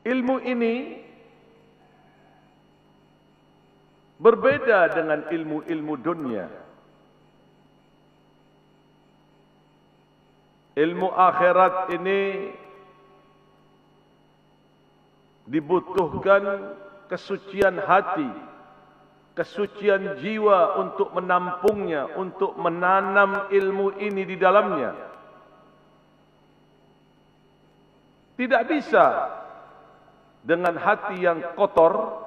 Ilmu ini berbeda dengan ilmu-ilmu dunia. Ilmu akhirat ini dibutuhkan kesucian hati, kesucian jiwa untuk menampungnya, untuk menanam ilmu ini di dalamnya. Tidak bisa dengan hati yang kotor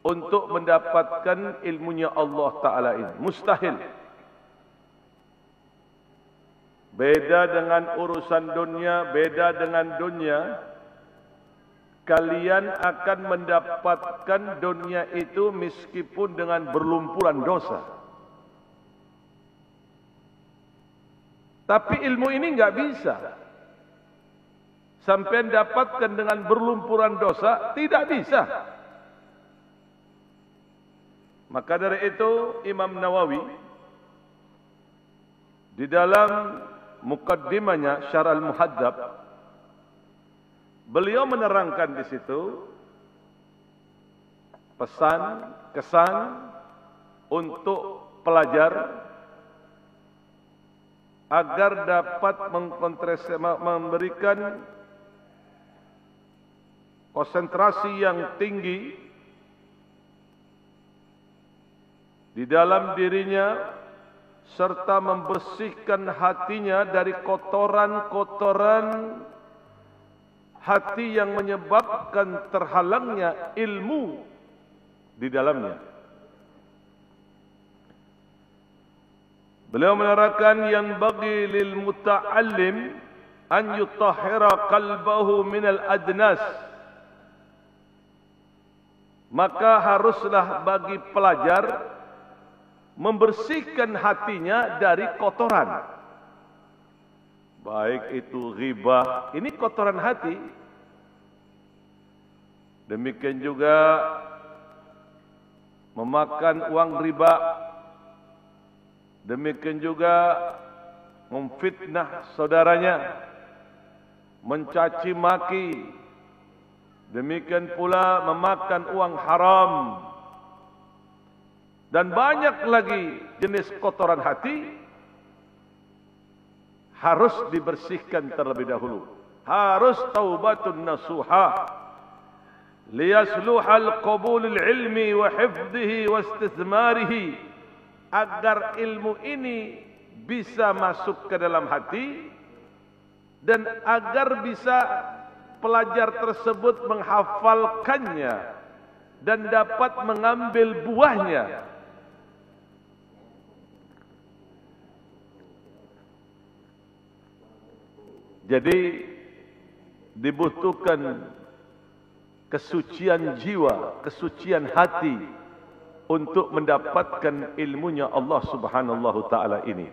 untuk mendapatkan ilmunya Allah Ta'ala ini. Mustahil. Beda dengan urusan dunia, beda dengan dunia. Kalian akan mendapatkan dunia itu meskipun dengan berlumpuran dosa. Tapi ilmu ini enggak bisa sampai dapatkan dengan berlumpuran dosa, tidak bisa. Maka dari itu Imam Nawawi di dalam mukaddimahnya Syarah Al-Muhadzab, beliau menerangkan di situ pesan, kesan untuk pelajar agar dapat memberikan konsentrasi yang tinggi di dalam dirinya serta membersihkan hatinya dari kotoran-kotoran hati yang menyebabkan terhalangnya ilmu di dalamnya. Beliau menerangkan yang bagi lil muta'allim an yutahhira qalbahu minal adnas. Maka haruslah bagi pelajar membersihkan hatinya dari kotoran. Baik itu ghibah, ini kotoran hati. Demikian juga memakan uang riba. Demikian juga memfitnah saudaranya, mencaci maki. Demikian pula memakan uang haram. Dan banyak lagi jenis kotoran hati harus dibersihkan terlebih dahulu. Harus taubatun nasuha liyasluhal qabulil ilmi wa hifdhihi wa istithmarihi, agar ilmu ini bisa masuk ke dalam hati dan agar bisa pelajar tersebut menghafalkannya dan dapat mengambil buahnya. Jadi dibutuhkan kesucian jiwa, kesucian hati untuk mendapatkan ilmunya Allah Subhanahu Ta'ala ini.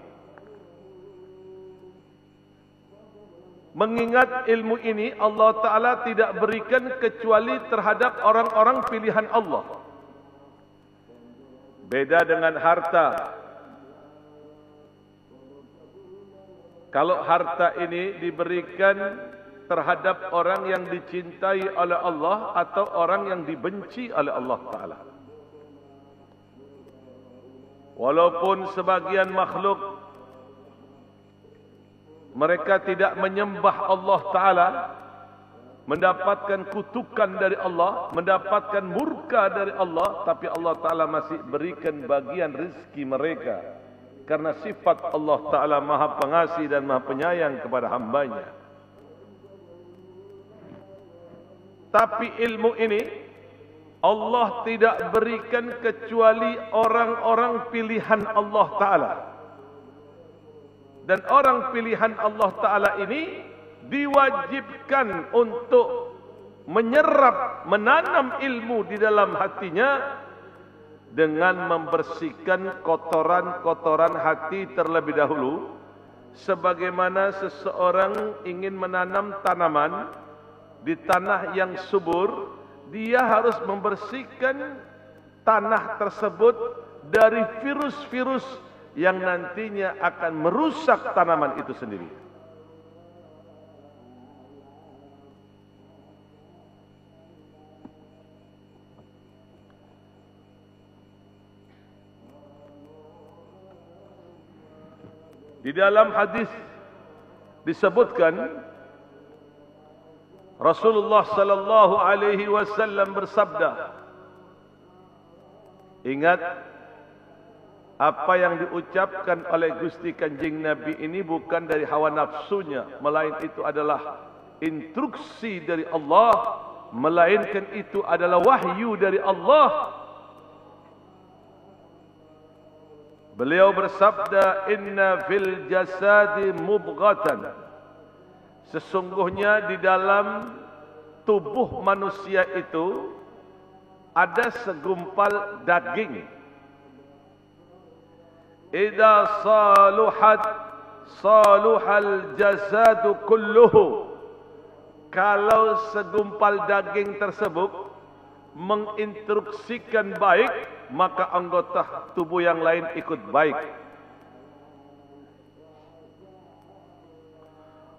Mengingat ilmu ini Allah Ta'ala tidak berikan kecuali terhadap orang-orang pilihan Allah. Beda dengan harta. Kalau harta ini diberikan terhadap orang yang dicintai oleh Allah atau orang yang dibenci oleh Allah Ta'ala. Walaupun sebagian makhluk mereka tidak menyembah Allah Ta'ala, mendapatkan kutukan dari Allah, mendapatkan murka dari Allah, tapi Allah Ta'ala masih berikan bagian rezeki mereka. Karena sifat Allah Ta'ala maha pengasih dan maha penyayang kepada hambanya. Tapi ilmu ini Allah tidak berikan kecuali orang-orang pilihan Allah Ta'ala. Dan orang pilihan Allah Ta'ala ini diwajibkan untuk menyerap, menanam ilmu di dalam hatinya dengan membersihkan kotoran-kotoran hati terlebih dahulu. Sebagaimana seseorang ingin menanam tanaman di tanah yang subur, dia harus membersihkan tanah tersebut dari virus-virus yang nantinya akan merusak tanaman itu sendiri. Di dalam hadis disebutkan Rasulullah sallallahu alaihi wasallam bersabda, ingat, apa yang diucapkan oleh Gusti Kanjeng Nabi ini bukan dari hawa nafsunya, melainkan itu adalah instruksi dari Allah, melainkan itu adalah wahyu dari Allah. Beliau bersabda, inna fil jasadi mubghatan, sesungguhnya di dalam tubuh manusia itu ada segumpal daging. Idza saluhat saluhal jasadu kulluhu, kalau segumpal daging tersebut menginstruksikan baik, maka anggota tubuh yang lain ikut baik.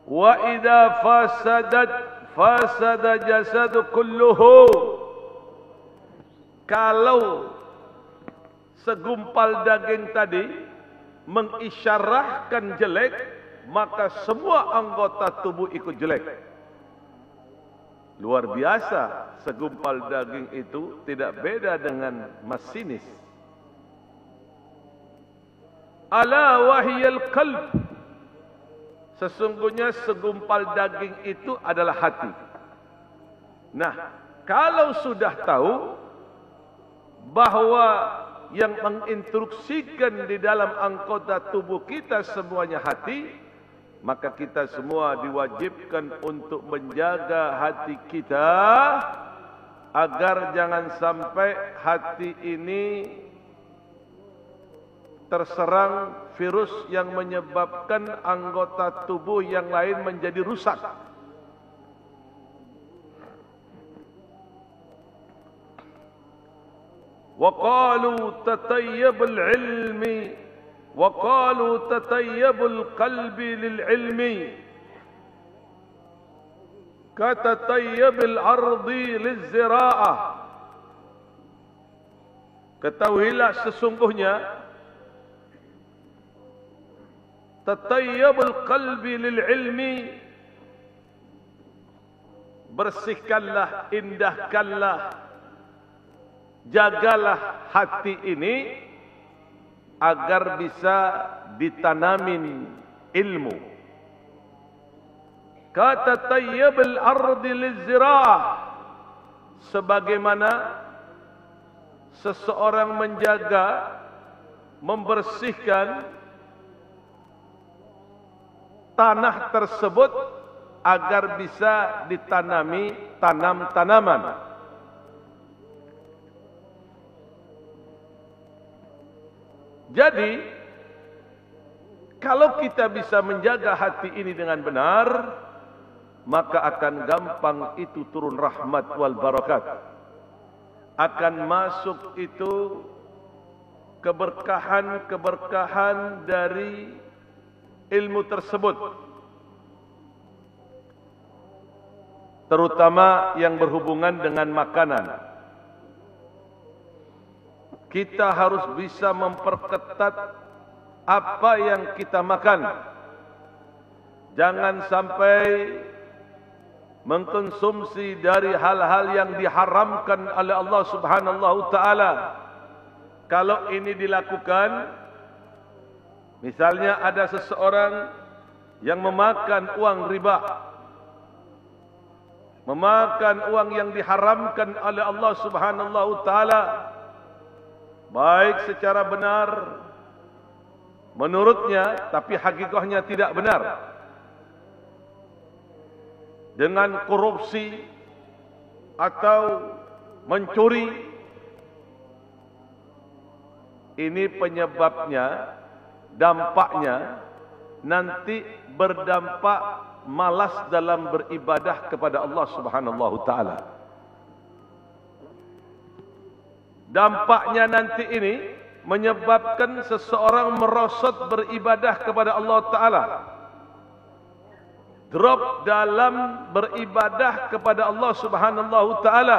Wa idza fasadat fasada jasadu kulluhu, kalau segumpal daging tadi mengisyarahkan jelek, maka semua anggota tubuh ikut jelek. Luar biasa, segumpal daging itu tidak beda dengan masinis. Ala wahiyal qalb, sesungguhnya segumpal daging itu adalah hati. Nah, kalau sudah tahu bahwa yang menginstruksikan di dalam anggota tubuh kita semuanya hati, maka kita semua diwajibkan untuk menjaga hati kita agar jangan sampai hati ini terserang virus yang menyebabkan anggota tubuh yang lain menjadi rusak. وَقَالُوا تَطَيَّبُ الْعِلْمِ وَقَالُوا تَطَيَّبُ الْقَلْبِ لِلْعِلْمِ كَتَطَيَّبِ الْأَرْضِ لِلزِّرَاعَةِ. Ketahuilah sesungguhnya tatayyabul qalbi lil ilmi, bersihkanlah, indahkanlah, jagalah hati ini agar bisa ditanamin ilmu. Kata tayyibil ardi lizira'ah, sebagaimana seseorang menjaga, membersihkan tanah tersebut agar bisa ditanami tanam-tanaman. Jadi, kalau kita bisa menjaga hati ini dengan benar, maka akan gampang itu turun rahmat wal barakat. Akan masuk itu keberkahan-keberkahan dari ilmu tersebut. Terutama yang berhubungan dengan makanan. Kita harus bisa memperketat apa yang kita makan. Jangan sampai mengkonsumsi dari hal-hal yang diharamkan oleh Allah Subhanahu wa taala. Kalau ini dilakukan, misalnya ada seseorang yang memakan uang riba, memakan uang yang diharamkan oleh Allah Subhanahu wa taala, baik secara benar menurutnya, tapi hakikatnya tidak benar, dengan korupsi atau mencuri, ini penyebabnya, dampaknya nanti berdampak malas dalam beribadah kepada Allah Subhanahu wa taala. Dampaknya nanti ini menyebabkan seseorang merosot beribadah kepada Allah Ta'ala. Drop dalam beribadah kepada Allah Subhanahu wa Ta'ala.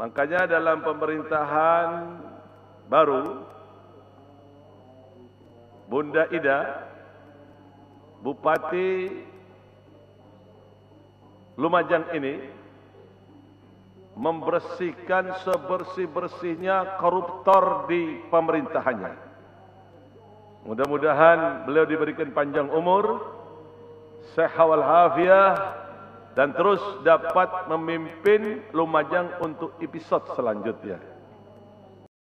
Makanya dalam pemerintahan baru, Bunda Ida, Bupati Lumajang ini membersihkan sebersih-bersihnya koruptor di pemerintahannya. Mudah-mudahan beliau diberikan panjang umur, sehat walafiat, dan terus dapat memimpin Lumajang untuk episode selanjutnya.